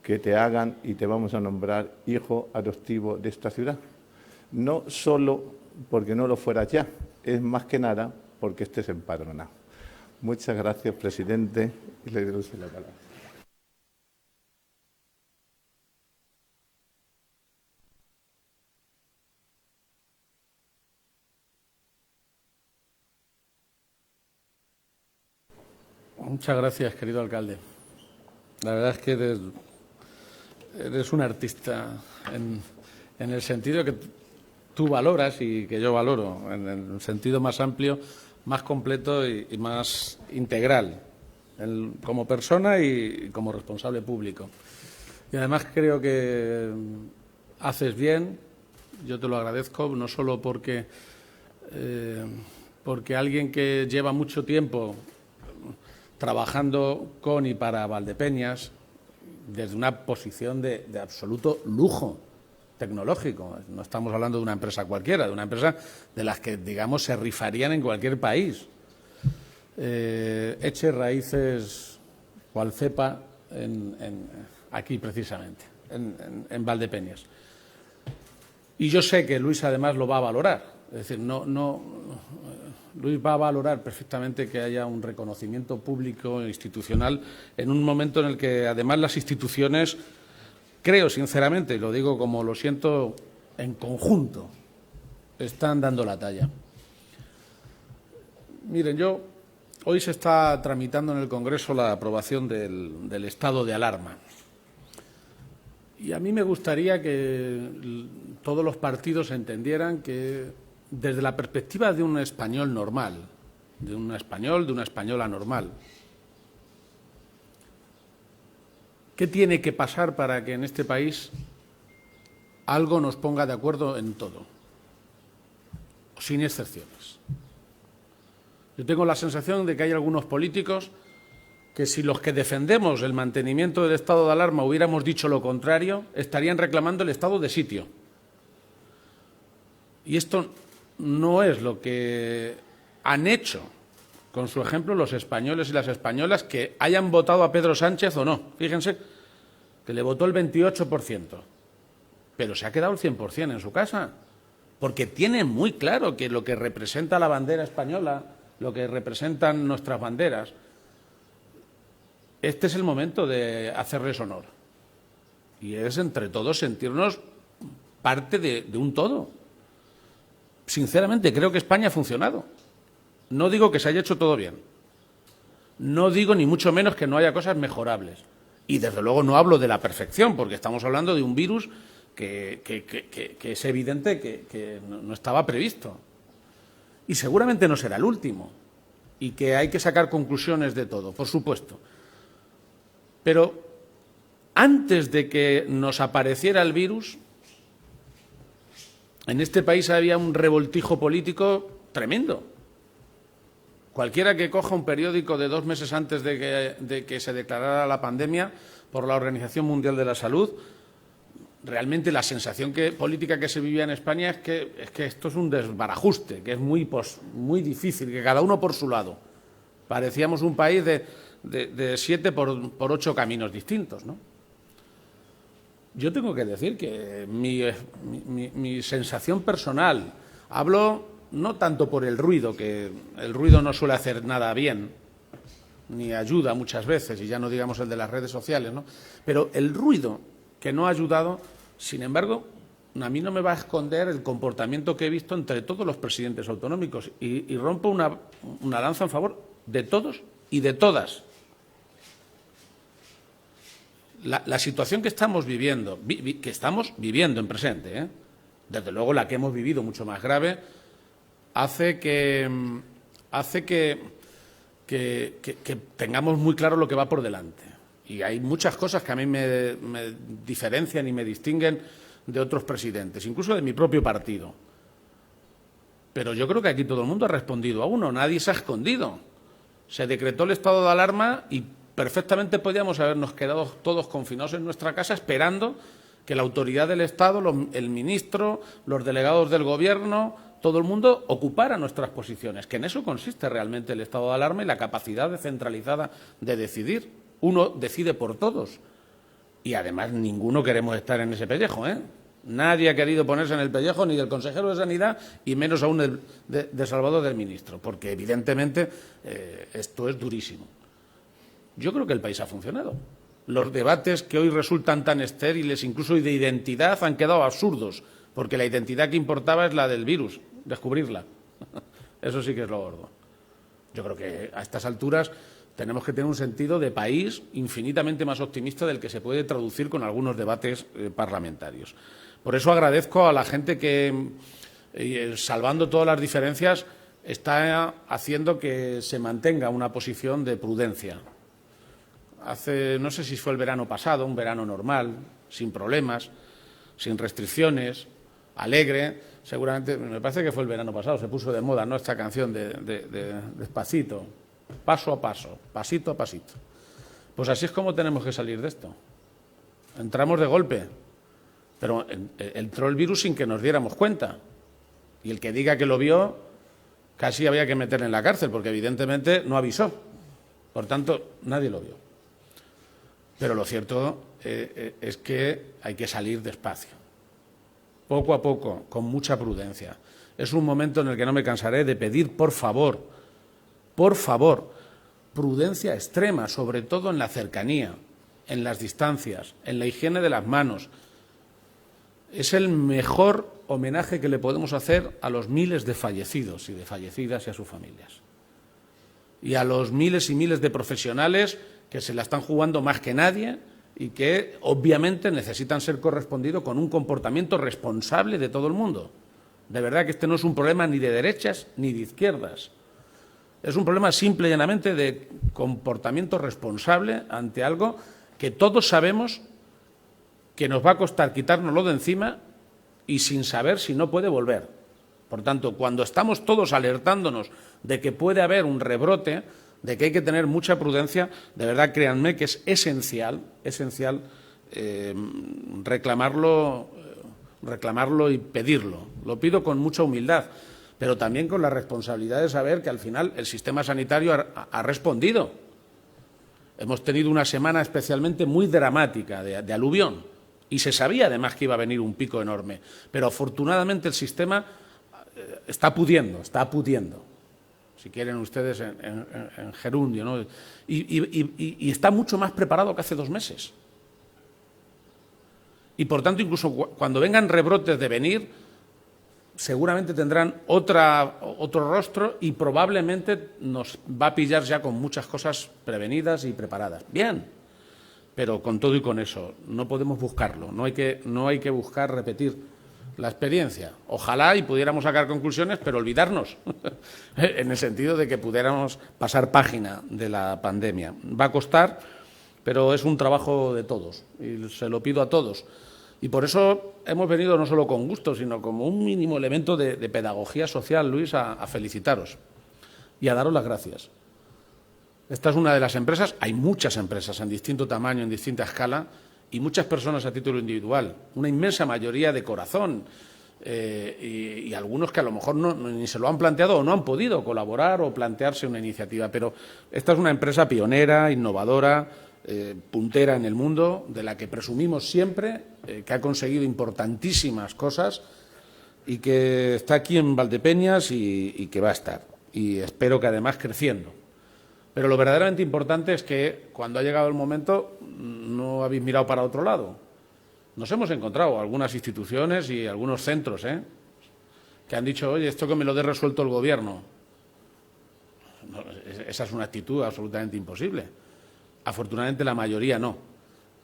que te hagan y te vamos a nombrar hijo adoptivo de esta ciudad. No solo porque no lo fueras ya, es más que nada porque estés empadronado. Muchas gracias, presidente, y le doy la palabra. Muchas gracias, querido alcalde. La verdad es que eres un artista en el sentido que tú valoras y que yo valoro, en el sentido más amplio, más completo y más integral, como persona y como responsable público. Y además creo que haces bien, yo te lo agradezco, no solo porque alguien que lleva mucho tiempo trabajando con y para Valdepeñas desde una posición de absoluto lujo tecnológico. No estamos hablando de una empresa cualquiera, de una empresa de las que, digamos, se rifarían en cualquier país. Eche raíces cual cepa aquí precisamente. en Valdepeñas. Y yo sé que Luis además lo va a valorar. Es decir, Luis va a valorar perfectamente que haya un reconocimiento público e institucional en un momento en el que además las instituciones, creo sinceramente, y lo digo como lo siento, en conjunto, están dando la talla. Miren, hoy se está tramitando en el Congreso la aprobación del estado de alarma. Y a mí me gustaría que todos los partidos entendieran que, desde la perspectiva de un español normal, de una española normal, ¿qué tiene que pasar para que en este país algo nos ponga de acuerdo en todo, sin excepciones? Yo tengo la sensación de que hay algunos políticos que, si los que defendemos el mantenimiento del estado de alarma hubiéramos dicho lo contrario, estarían reclamando el estado de sitio. Y esto no es lo que han hecho, con su ejemplo, los españoles y las españolas que hayan votado a Pedro Sánchez o no. Fíjense que le votó el 28%, pero se ha quedado el 100% en su casa, porque tiene muy claro que lo que representa la bandera española, lo que representan nuestras banderas, este es el momento de hacerles honor. Y es, entre todos, sentirnos parte de un todo. Sinceramente, creo que España ha funcionado. No digo que se haya hecho todo bien. No digo ni mucho menos que no haya cosas mejorables. Y, desde luego, no hablo de la perfección, porque estamos hablando de un virus que es evidente que no estaba previsto. Y seguramente no será el último. Y que hay que sacar conclusiones de todo, por supuesto. Pero antes de que nos apareciera el virus, en este país había un revoltijo político tremendo. Cualquiera que coja un periódico de 2 meses antes de que se declarara la pandemia por la Organización Mundial de la Salud, realmente la sensación política que se vivía en España es que esto es un desbarajuste, que es muy difícil, que cada uno por su lado. Parecíamos un país de 7 por 8 caminos distintos, ¿no? Yo tengo que decir que mi sensación personal, hablo no tanto por el ruido, que el ruido no suele hacer nada bien, ni ayuda muchas veces, y ya no digamos el de las redes sociales, ¿no? Pero el ruido que no ha ayudado, sin embargo, a mí no me va a esconder el comportamiento que he visto entre todos los presidentes autonómicos, y rompo una lanza en favor de todos y de todas. La situación que estamos viviendo, en presente, desde luego la que hemos vivido mucho más grave, hace que tengamos muy claro lo que va por delante. Y hay muchas cosas que a mí me diferencian y me distinguen de otros presidentes, incluso de mi propio partido. Pero yo creo que aquí todo el mundo ha respondido a uno, nadie se ha escondido. Se decretó el estado de alarma y perfectamente podíamos habernos quedado todos confinados en nuestra casa esperando que la autoridad del Estado, el ministro, los delegados del Gobierno, todo el mundo ocupara nuestras posiciones, que en eso consiste realmente el estado de alarma y la capacidad descentralizada de decidir. Uno decide por todos y, además, ninguno queremos estar en ese pellejo, ¿eh? Nadie ha querido ponerse en el pellejo, ni del consejero de Sanidad y menos aún de Salvador, del ministro, porque evidentemente esto es durísimo. Yo creo que el país ha funcionado. Los debates que hoy resultan tan estériles, incluso de identidad, han quedado absurdos, porque la identidad que importaba es la del virus, descubrirla. Eso sí que es lo gordo. Yo creo que a estas alturas tenemos que tener un sentido de país infinitamente más optimista del que se puede traducir con algunos debates parlamentarios. Por eso agradezco a la gente que, salvando todas las diferencias, está haciendo que se mantenga una posición de prudencia. No sé si fue el verano pasado, un verano normal, sin problemas, sin restricciones, alegre. Seguramente, me parece que fue el verano pasado, se puso de moda, ¿no?, esta canción de Despacito, paso a paso, pasito a pasito. Pues así es como tenemos que salir de esto. Entramos de golpe, pero entró el virus sin que nos diéramos cuenta. Y el que diga que lo vio, casi había que meterle en la cárcel, porque evidentemente no avisó. Por tanto, nadie lo vio. Pero lo cierto es que hay que salir despacio, poco a poco, con mucha prudencia. Es un momento en el que no me cansaré de pedir, por favor, prudencia extrema, sobre todo en la cercanía, en las distancias, en la higiene de las manos. Es el mejor homenaje que le podemos hacer a los miles de fallecidos y de fallecidas y a sus familias. Y a los miles y miles de profesionales que se la están jugando más que nadie y que, obviamente, necesitan ser correspondidos con un comportamiento responsable de todo el mundo. De verdad que este no es un problema ni de derechas ni de izquierdas. Es un problema simple y llanamente de comportamiento responsable ante algo que todos sabemos que nos va a costar quitárnoslo de encima y sin saber si no puede volver. Por tanto, cuando estamos todos alertándonos de que puede haber un rebrote, de que hay que tener mucha prudencia, de verdad créanme que es esencial reclamarlo y pedirlo. Lo pido con mucha humildad, pero también con la responsabilidad de saber que al final el sistema sanitario ha respondido. Hemos tenido una semana especialmente muy dramática de aluvión y se sabía además que iba a venir un pico enorme, pero afortunadamente el sistema está pudiendo. Si quieren ustedes en gerundio, ¿no? Y está mucho más preparado que hace 2 meses. Y, por tanto, incluso cuando vengan rebrotes de venir, seguramente tendrán otro rostro y probablemente nos va a pillar ya con muchas cosas prevenidas y preparadas. Bien, pero con todo y con eso, no podemos buscarlo, no hay que buscar repetir la experiencia. Ojalá y pudiéramos sacar conclusiones, pero olvidarnos, en el sentido de que pudiéramos pasar página de la pandemia. Va a costar, pero es un trabajo de todos y se lo pido a todos. Y por eso hemos venido no solo con gusto, sino como un mínimo elemento de pedagogía social, Luis, a felicitaros y a daros las gracias. Esta es una de las empresas, hay muchas empresas en distinto tamaño, en distinta escala, y muchas personas a título individual, una inmensa mayoría de corazón, y algunos que a lo mejor ni se lo han planteado o no han podido colaborar o plantearse una iniciativa. Pero esta es una empresa pionera, innovadora, puntera en el mundo, de la que presumimos siempre, que ha conseguido importantísimas cosas y que está aquí en Valdepeñas y que va a estar. Y espero que además creciendo. Pero lo verdaderamente importante es que cuando ha llegado el momento no habéis mirado para otro lado. Nos hemos encontrado algunas instituciones y algunos centros que han dicho, oye, esto que me lo dé resuelto el Gobierno. No, esa es una actitud absolutamente imposible. Afortunadamente la mayoría no.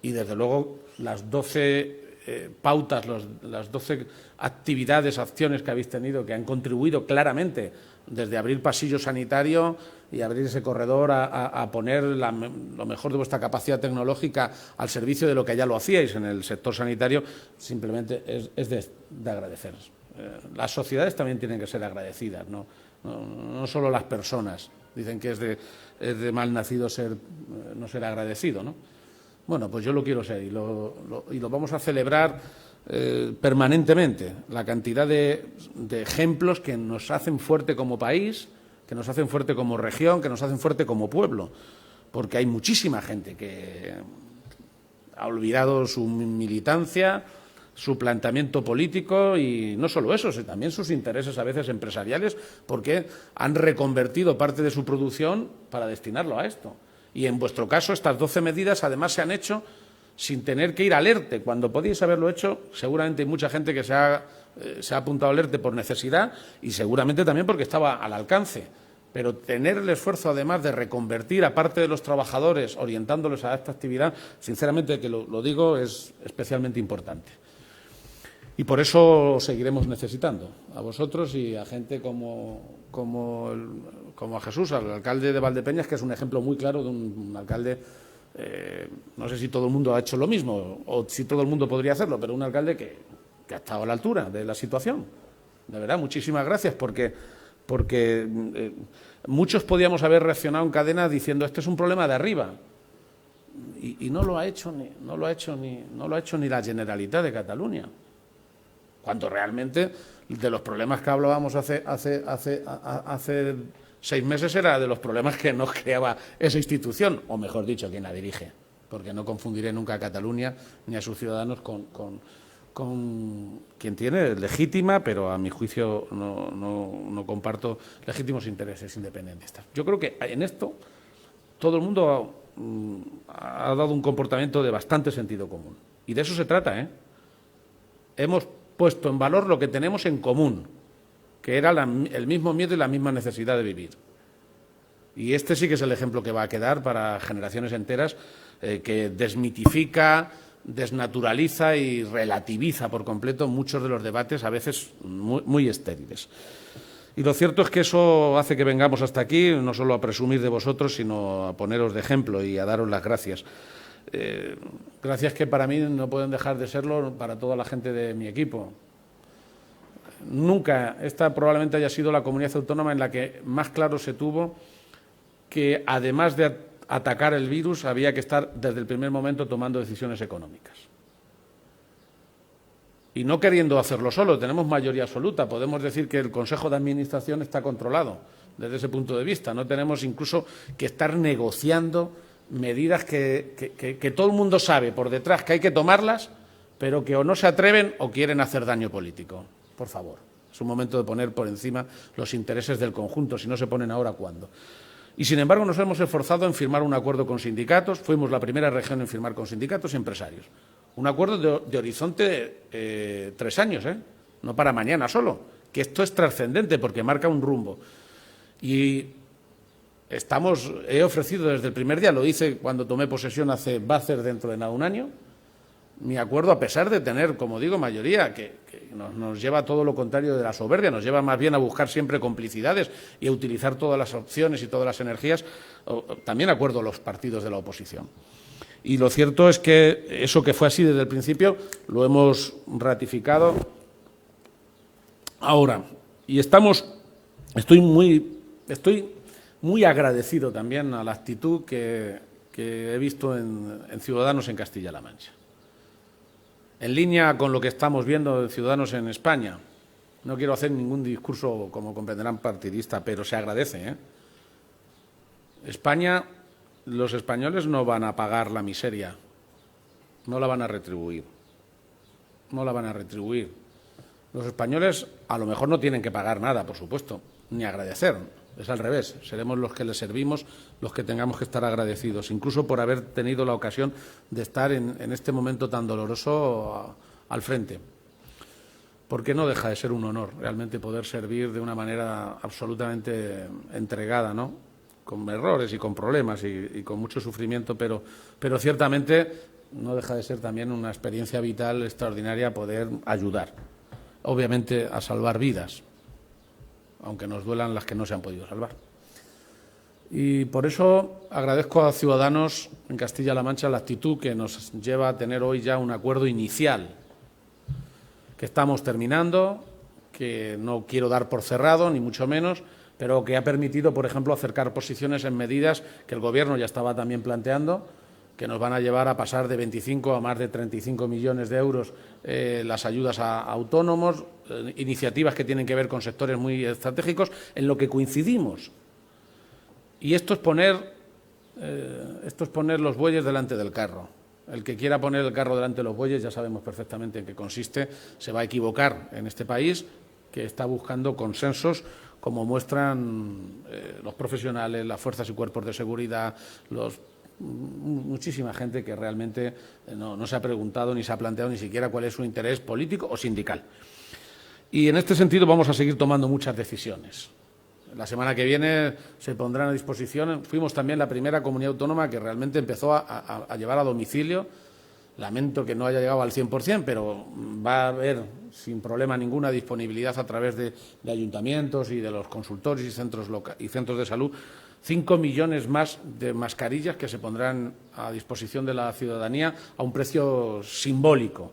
Y desde luego las 12 pautas, las 12 actividades, acciones que habéis tenido que han contribuido claramente desde abrir pasillo sanitario y abrir ese corredor a poner lo mejor de vuestra capacidad tecnológica al servicio de lo que ya lo hacíais en el sector sanitario, simplemente es de agradecer. Las sociedades también tienen que ser agradecidas, no solo las personas. Dicen que es de mal nacido no ser agradecido, ¿no? Bueno, pues yo lo quiero ser y lo vamos a celebrar permanentemente. La cantidad de ejemplos que nos hacen fuerte como país, que nos hacen fuerte como región, que nos hacen fuerte como pueblo, porque hay muchísima gente que ha olvidado su militancia, su planteamiento político y no solo eso, sino también sus intereses a veces empresariales, porque han reconvertido parte de su producción para destinarlo a esto. Y en vuestro caso, estas 12 medidas además se han hecho sin tener que ir al ERTE. Cuando podíais haberlo hecho, seguramente hay mucha gente que se ha apuntado al ERTE por necesidad y seguramente también porque estaba al alcance. Pero tener el esfuerzo, además, de reconvertir a parte de los trabajadores, orientándolos a esta actividad, sinceramente, que lo digo, es especialmente importante. Y por eso os seguiremos necesitando, a vosotros y a gente como a Jesús, al alcalde de Valdepeñas, que es un ejemplo muy claro de un alcalde. No sé si todo el mundo ha hecho lo mismo o si todo el mundo podría hacerlo, pero un alcalde que ha estado a la altura de la situación. De verdad, muchísimas gracias, porque muchos podíamos haber reaccionado en cadena diciendo este es un problema de arriba y no lo ha hecho ni la Generalitat de Cataluña, cuando realmente de los problemas que hablábamos hace 6 meses era de los problemas que nos creaba esa institución, o mejor dicho, quien la dirige. porque no confundiré nunca a Cataluña ni a sus ciudadanos con quien tiene legítima, pero a mi juicio no comparto legítimos intereses independentistas. Yo creo que en esto todo el mundo ha dado un comportamiento de bastante sentido común. Y de eso se trata, ¿eh? Hemos puesto en valor lo que tenemos en común, que era el mismo miedo y la misma necesidad de vivir. Y este sí que es el ejemplo que va a quedar para generaciones enteras, que desmitifica, desnaturaliza y relativiza por completo muchos de los debates, a veces muy estériles. Y lo cierto es que eso hace que vengamos hasta aquí, no solo a presumir de vosotros, sino a poneros de ejemplo y a daros las gracias. Gracias que para mí no pueden dejar de serlo para toda la gente de mi equipo. Nunca, esta probablemente haya sido la comunidad autónoma en la que más claro se tuvo que, además de atacar el virus, había que estar desde el primer momento tomando decisiones económicas. Y no queriendo hacerlo solo, tenemos mayoría absoluta. Podemos decir que el Consejo de Administración está controlado desde ese punto de vista. No tenemos incluso que estar negociando medidas que todo el mundo sabe por detrás que hay que tomarlas, pero que o no se atreven o quieren hacer daño político. Por favor, es un momento de poner por encima los intereses del conjunto. Si no se ponen ahora, ¿cuándo? Y, sin embargo, nos hemos esforzado en firmar un acuerdo con sindicatos. Fuimos la primera región en firmar con sindicatos y empresarios. Un acuerdo de horizonte 3 años, no para mañana solo, que esto es trascendente porque marca un rumbo. Y he ofrecido desde el primer día, lo hice cuando tomé posesión va a ser dentro de nada un año, mi acuerdo, a pesar de tener, como digo, mayoría, que nos lleva a todo lo contrario de la soberbia, nos lleva más bien a buscar siempre complicidades y a utilizar todas las opciones y todas las energías, también acuerdo los partidos de la oposición. Y lo cierto es que eso que fue así desde el principio lo hemos ratificado ahora. Y estoy muy agradecido también a la actitud que he visto en Ciudadanos en Castilla-La Mancha. En línea con lo que estamos viendo de Ciudadanos en España. No quiero hacer ningún discurso, como comprenderán, partidista, pero se agradece, España, los españoles no van a pagar la miseria, no la van a retribuir. No la van a retribuir. Los españoles a lo mejor no tienen que pagar nada, por supuesto, ni agradecer. Es al revés, seremos los que les servimos los que tengamos que estar agradecidos, incluso por haber tenido la ocasión de estar en este momento tan doloroso al frente. Porque no deja de ser un honor realmente poder servir de una manera absolutamente entregada, ¿no? Con errores y con problemas y con mucho sufrimiento, pero ciertamente no deja de ser también una experiencia vital extraordinaria poder ayudar, obviamente, a salvar vidas, aunque nos duelan las que no se han podido salvar. Y por eso agradezco a Ciudadanos en Castilla-La Mancha la actitud que nos lleva a tener hoy ya un acuerdo inicial, que estamos terminando, que no quiero dar por cerrado, ni mucho menos, pero que ha permitido, por ejemplo, acercar posiciones en medidas que el Gobierno ya estaba también planteando, que nos van a llevar a pasar de 25 a más de 35 millones de euros las ayudas a autónomos, iniciativas que tienen que ver con sectores muy estratégicos, en lo que coincidimos. Y esto es poner los bueyes delante del carro. El que quiera poner el carro delante de los bueyes, ya sabemos perfectamente en qué consiste, se va a equivocar en este país, que está buscando consensos, como muestran los profesionales, las fuerzas y cuerpos de seguridad, muchísima gente que realmente no se ha preguntado ni se ha planteado ni siquiera cuál es su interés político o sindical. Y en este sentido vamos a seguir tomando muchas decisiones. La semana que viene se pondrán a disposición. Fuimos también la primera comunidad autónoma que realmente empezó a llevar a domicilio. Lamento que no haya llegado al 100%, pero va a haber sin problema ninguna disponibilidad a través de ayuntamientos y de los consultorios y centros de salud 5 millones más de mascarillas que se pondrán a disposición de la ciudadanía a un precio simbólico,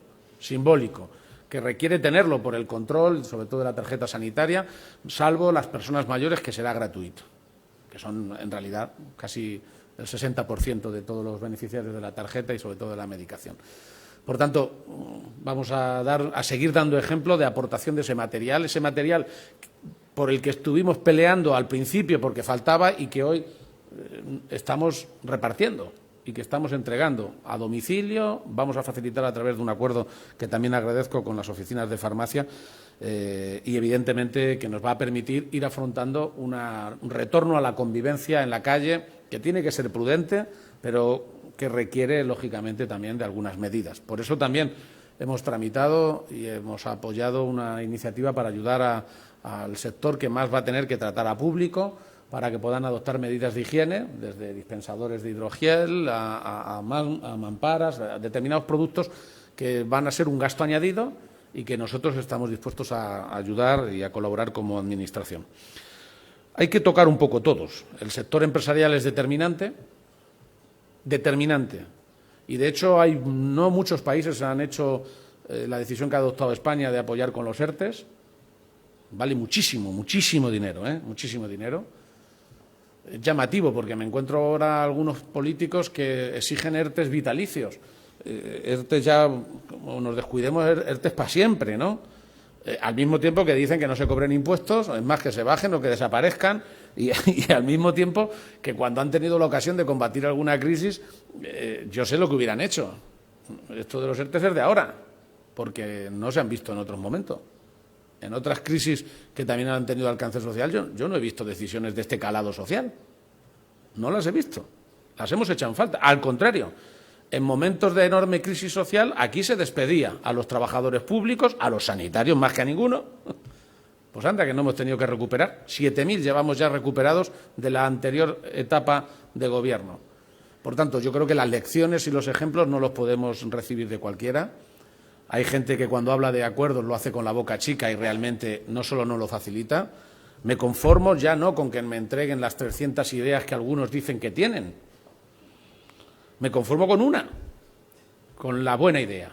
que requiere tenerlo por el control, sobre todo de la tarjeta sanitaria, salvo las personas mayores, que será gratuito, que son en realidad casi el 60% de todos los beneficiarios de la tarjeta y sobre todo de la medicación. Por tanto, vamos a seguir dando ejemplo de aportación de ese material por el que estuvimos peleando al principio porque faltaba y que hoy estamos repartiendo. y que estamos entregando a domicilio. Vamos a facilitar a través de un acuerdo que también agradezco con las oficinas de farmacia y, evidentemente, que nos va a permitir ir afrontando un retorno a la convivencia en la calle, que tiene que ser prudente, pero que requiere, lógicamente, también de algunas medidas. Por eso también hemos tramitado y hemos apoyado una iniciativa para ayudar al sector que más va a tener que tratar a público, para que puedan adoptar medidas de higiene, desde dispensadores de hidrogel a mamparas, a determinados productos que van a ser un gasto añadido y que nosotros estamos dispuestos a ayudar y a colaborar como Administración. Hay que tocar un poco todos. El sector empresarial es determinante, y de hecho no muchos países han hecho la decisión que ha adoptado España de apoyar con los ERTES. Vale muchísimo dinero, muchísimo dinero. Es llamativo, porque me encuentro ahora algunos políticos que exigen ERTES vitalicios. ERTES ya, como nos descuidemos, ERTES para siempre, ¿no? Al mismo tiempo que dicen que no se cobren impuestos, es más, que se bajen o que desaparezcan, y al mismo tiempo que cuando han tenido la ocasión de combatir alguna crisis, yo sé lo que hubieran hecho. Esto de los ERTES es de ahora, porque no se han visto en otros momentos. En otras crisis que también han tenido alcance social, yo no he visto decisiones de este calado social. No las he visto. Las hemos echado en falta. Al contrario, en momentos de enorme crisis social, aquí se despedía a los trabajadores públicos, a los sanitarios más que a ninguno. Pues anda, que no hemos tenido que recuperar. 7.000 llevamos ya recuperados de la anterior etapa de gobierno. Por tanto, yo creo que las lecciones y los ejemplos no los podemos recibir de cualquiera. Hay gente que cuando habla de acuerdos lo hace con la boca chica y realmente no solo no lo facilita. Me conformo ya no con que me entreguen las 300 ideas que algunos dicen que tienen. Me conformo con una, con la buena idea.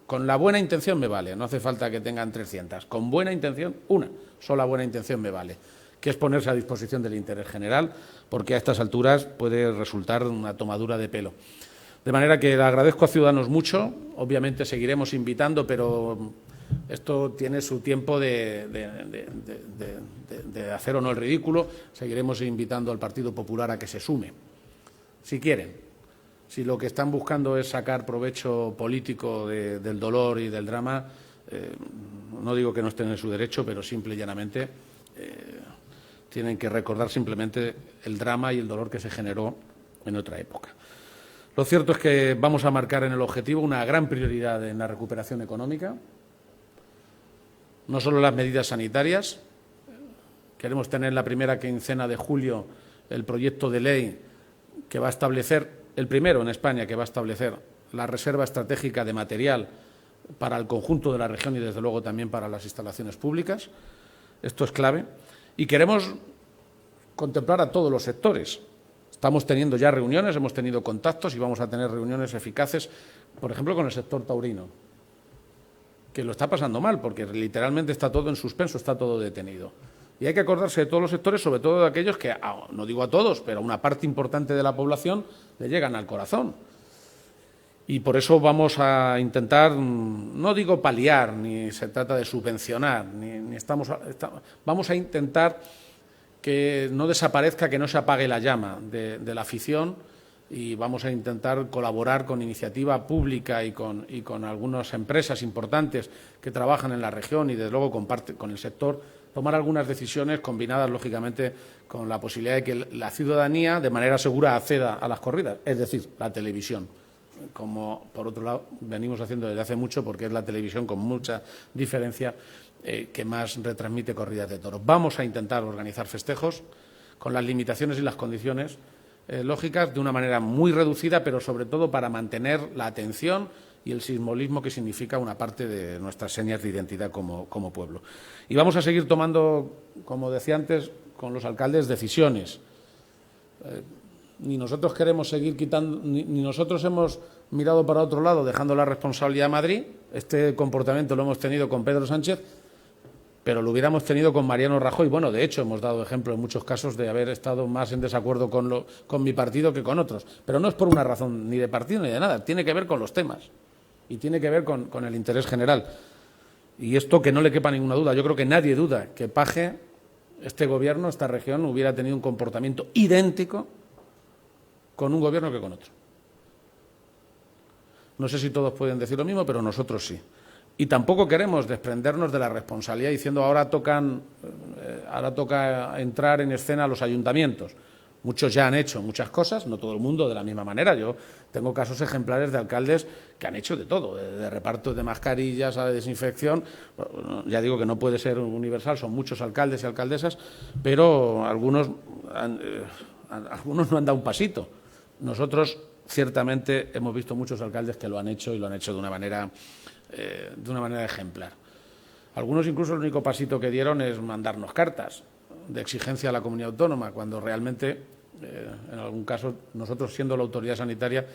Con la buena intención me vale, no hace falta que tengan 300. Con buena intención, una sola buena intención me vale, que es ponerse a disposición del interés general, porque a estas alturas puede resultar una tomadura de pelo. De manera que le agradezco a Ciudadanos mucho. Obviamente seguiremos invitando, pero esto tiene su tiempo de hacer o no el ridículo. Seguiremos invitando al Partido Popular a que se sume, si quieren. Si lo que están buscando es sacar provecho político del dolor y del drama, no digo que no estén en su derecho, pero simple y llanamente tienen que recordar simplemente el drama y el dolor que se generó en otra época. Lo cierto es que vamos a marcar en el objetivo una gran prioridad en la recuperación económica, no solo las medidas sanitarias. Queremos tener en la primera quincena de julio el proyecto de ley que va a establecer, el primero en España, que va a establecer la reserva estratégica de material para el conjunto de la región y, desde luego, también para las instalaciones públicas. Esto es clave. Y queremos contemplar a todos los sectores. Estamos teniendo ya reuniones, hemos tenido contactos y vamos a tener reuniones eficaces, por ejemplo, con el sector taurino, que lo está pasando mal, porque literalmente está todo en suspenso, está todo detenido. Y hay que acordarse de todos los sectores, sobre todo de aquellos que, no digo a todos, pero a una parte importante de la población le llegan al corazón. Y por eso vamos a intentar, no digo paliar, ni se trata de subvencionar, vamos a intentar que no desaparezca, que no se apague la llama de la afición, y vamos a intentar colaborar con iniciativa pública y con algunas empresas importantes que trabajan en la región y, desde luego, con el sector, tomar algunas decisiones combinadas, lógicamente, con la posibilidad de que la ciudadanía, de manera segura, acceda a las corridas, es decir, la televisión, como, por otro lado, venimos haciendo desde hace mucho, porque es la televisión, con mucha diferencia, que más retransmite corridas de toros. Vamos a intentar organizar festejos con las limitaciones y las condiciones lógicas, de una manera muy reducida, pero sobre todo para mantener la atención y el simbolismo que significa una parte de nuestras señas de identidad como pueblo. Y vamos a seguir tomando, como decía antes, con los alcaldes decisiones. Ni nosotros queremos seguir quitando, ni nosotros hemos mirado para otro lado dejando la responsabilidad a Madrid. Este comportamiento lo hemos tenido con Pedro Sánchez, pero lo hubiéramos tenido con Mariano Rajoy. Bueno, de hecho, hemos dado ejemplo en muchos casos de haber estado más en desacuerdo con mi partido que con otros. Pero no es por una razón ni de partido ni de nada, tiene que ver con los temas y tiene que ver con el interés general. Y esto, que no le quepa ninguna duda, yo creo que nadie duda que Paje, este Gobierno, esta región, hubiera tenido un comportamiento idéntico con un gobierno que con otro. No sé si todos pueden decir lo mismo, pero nosotros sí. Y tampoco queremos desprendernos de la responsabilidad diciendo ahora toca entrar en escena los ayuntamientos. Muchos ya han hecho muchas cosas, no todo el mundo de la misma manera. Yo tengo casos ejemplares de alcaldes que han hecho de todo, de reparto de mascarillas a desinfección. Ya digo que no puede ser universal, son muchos alcaldes y alcaldesas, pero algunos no han dado un pasito. Nosotros ciertamente hemos visto muchos alcaldes que lo han hecho y lo han hecho de una manera ejemplar. Algunos incluso el único pasito que dieron es mandarnos cartas de exigencia a la comunidad autónoma, cuando realmente, en algún caso, nosotros siendo la autoridad sanitaria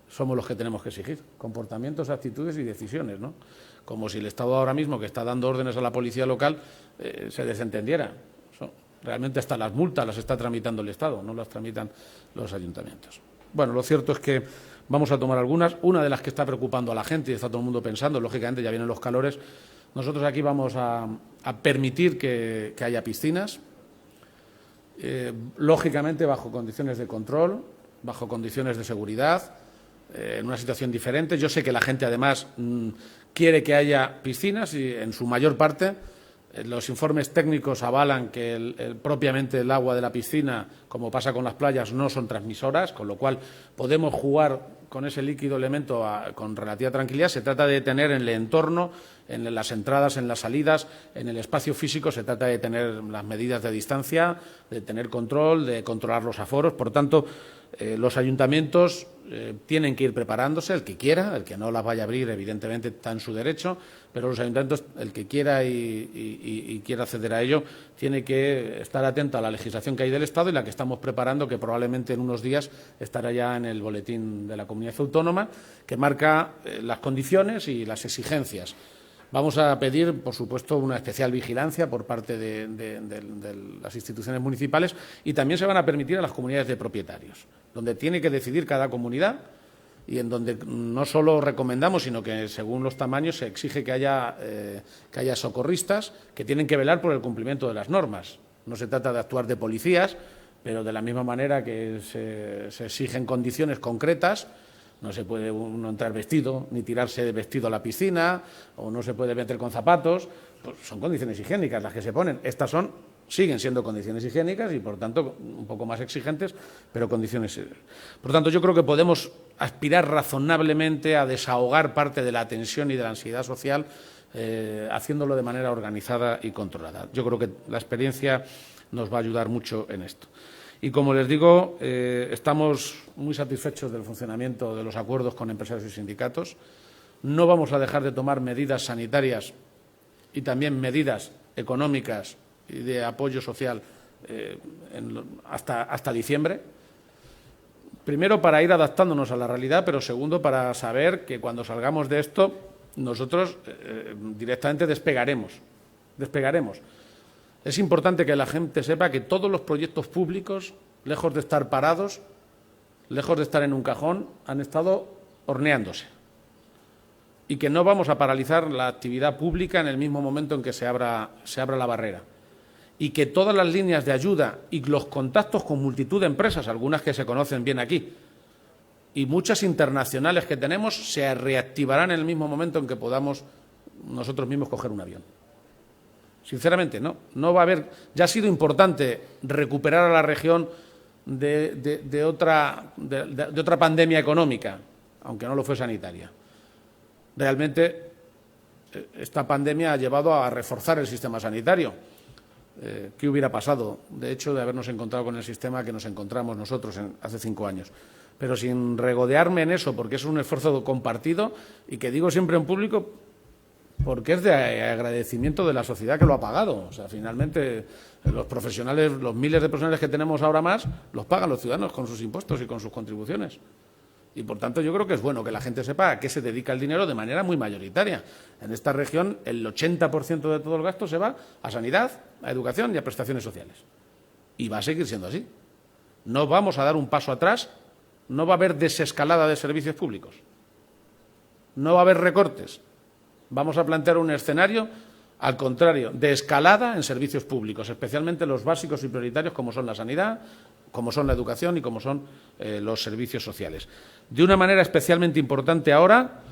somos los que tenemos que exigir comportamientos, actitudes y decisiones, ¿no? Como si el Estado ahora mismo, que está dando órdenes a la policía local, se desentendiera. Realmente hasta las multas las está tramitando el Estado, no las tramitan los ayuntamientos. Bueno, lo cierto es que vamos a tomar algunas. Una de las que está preocupando a la gente y está todo el mundo pensando, lógicamente ya vienen los calores, nosotros aquí vamos a permitir que haya piscinas, lógicamente bajo condiciones de control, bajo condiciones de seguridad, en una situación diferente. Yo sé que la gente además quiere que haya piscinas y en su mayor parte los informes técnicos avalan que propiamente el agua de la piscina, como pasa con las playas, no son transmisoras, con lo cual podemos jugar con ese líquido elemento con relativa tranquilidad. Se trata de tener en el entorno, en las entradas, en las salidas, en el espacio físico, se trata de tener las medidas de distancia, de tener control, de controlar los aforos. Por tanto, los ayuntamientos tienen que ir preparándose, el que quiera, el que no las vaya a abrir, evidentemente está en su derecho, pero los ayuntamientos, el que quiera y quiera acceder a ello, tiene que estar atento a la legislación que hay del Estado y la que estamos preparando, que probablemente en unos días estará ya en el boletín de la Comunidad Autónoma, que marca las condiciones y las exigencias. Vamos a pedir, por supuesto, una especial vigilancia por parte de las instituciones municipales y también se van a permitir a las comunidades de propietarios, donde tiene que decidir cada comunidad y en donde no solo recomendamos, sino que según los tamaños se exige que haya socorristas que tienen que velar por el cumplimiento de las normas. No se trata de actuar de policías, pero de la misma manera que se exigen condiciones concretas. No se puede uno entrar vestido, ni tirarse de vestido a la piscina, o no se puede meter con zapatos. Pues son condiciones higiénicas las que se ponen. Estas siguen siendo condiciones higiénicas y, por tanto, un poco más exigentes, pero condiciones. Por tanto, yo creo que podemos aspirar razonablemente a desahogar parte de la tensión y de la ansiedad social, haciéndolo de manera organizada y controlada. Yo creo que la experiencia nos va a ayudar mucho en esto. Y, como les digo, estamos muy satisfechos del funcionamiento de los acuerdos con empresarios y sindicatos. No vamos a dejar de tomar medidas sanitarias y también medidas económicas y de apoyo social hasta diciembre. Primero, para ir adaptándonos a la realidad, pero segundo, para saber que cuando salgamos de esto, nosotros directamente despegaremos. Es importante que la gente sepa que todos los proyectos públicos, lejos de estar parados, lejos de estar en un cajón, han estado horneándose. Y que no vamos a paralizar la actividad pública en el mismo momento en que se abra la barrera. Y que todas las líneas de ayuda y los contactos con multitud de empresas, algunas que se conocen bien aquí, y muchas internacionales que tenemos, se reactivarán en el mismo momento en que podamos nosotros mismos coger un avión. Sinceramente, no va a haber. Ya ha sido importante recuperar a la región de otra pandemia económica, aunque no lo fue sanitaria. Realmente, esta pandemia ha llevado a reforzar el sistema sanitario. ¿Qué hubiera pasado, de hecho, de habernos encontrado con el sistema que nos encontramos nosotros hace 5 años? Pero sin regodearme en eso, porque es un esfuerzo compartido y que digo siempre en público, porque es de agradecimiento de la sociedad que lo ha pagado. O sea, finalmente, los profesionales, los miles de profesionales que tenemos ahora más, los pagan los ciudadanos con sus impuestos y con sus contribuciones. Y, por tanto, yo creo que es bueno que la gente sepa a qué se dedica el dinero de manera muy mayoritaria. En esta región, el 80% de todo el gasto se va a sanidad, a educación y a prestaciones sociales. Y va a seguir siendo así. No vamos a dar un paso atrás, no va a haber desescalada de servicios públicos, no va a haber recortes. Vamos a plantear un escenario, al contrario, de escalada en servicios públicos, especialmente los básicos y prioritarios como son la sanidad, como son la educación y como son los servicios sociales. De una manera especialmente importante ahora,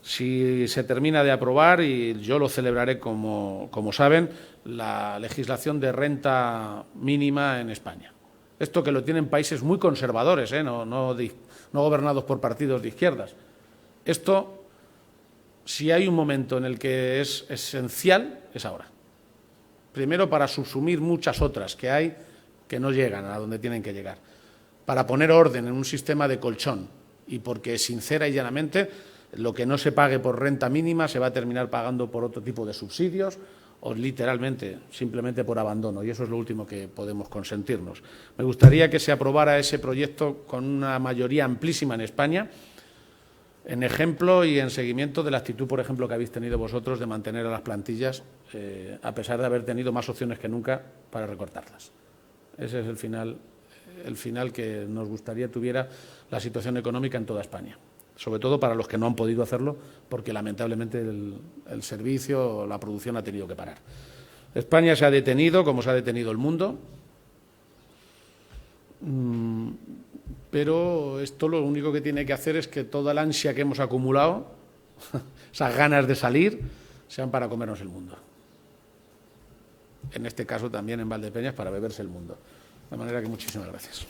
si se termina de aprobar, y yo lo celebraré como saben, la legislación de renta mínima en España. Esto que lo tienen países muy conservadores, no gobernados por partidos de izquierdas. Esto, si hay un momento en el que es esencial, es ahora. Primero, para subsumir muchas otras que hay que no llegan a donde tienen que llegar. Para poner orden en un sistema de colchón y porque, sincera y llanamente, lo que no se pague por renta mínima se va a terminar pagando por otro tipo de subsidios o literalmente, simplemente por abandono, y eso es lo último que podemos consentirnos. Me gustaría que se aprobara ese proyecto con una mayoría amplísima en España, en ejemplo y en seguimiento de la actitud, por ejemplo, que habéis tenido vosotros de mantener a las plantillas, a pesar de haber tenido más opciones que nunca para recortarlas. Ese es el final que nos gustaría tuviera la situación económica en toda España, sobre todo para los que no han podido hacerlo, porque lamentablemente el servicio o la producción ha tenido que parar. España se ha detenido, como se ha detenido el mundo, pero esto lo único que tiene que hacer es que toda la ansia que hemos acumulado, esas ganas de salir, sean para comernos el mundo. En este caso también en Valdepeñas para beberse el mundo. De manera que muchísimas gracias.